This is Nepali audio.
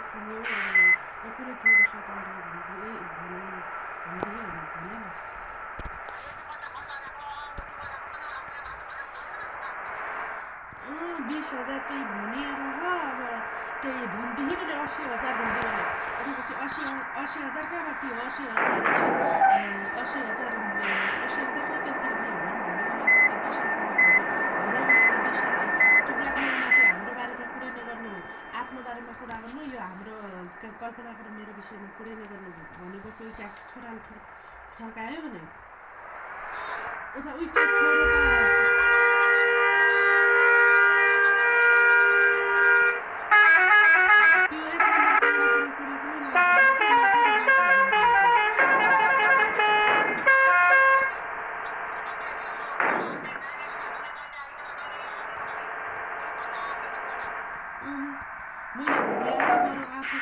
छ नि हौ अब कुनै तेरो स्वतन्त्र भनेन 20,000 त्यही भनिएर अब त्यही भनेदेखि मैले 80,000 भन्दै भने यतापछि 80,000 कहाँबाट थियो 80,000 80,000 कतितिर यहाँ भन्यो पछि 20,000 भन्यो भने त 20,000ले चुप्लाक त्यो हाम्रो बारेमा कुरै नगर्नु आफ्नो बारेमा कुरा गर्नु यो हाम्रो कल्पना गरेर मेरो विषयमा कुरै नगर्नु भनेपछि क्या छोराले थर्कायो भने उता उहीको छोरो त मैले भने आफू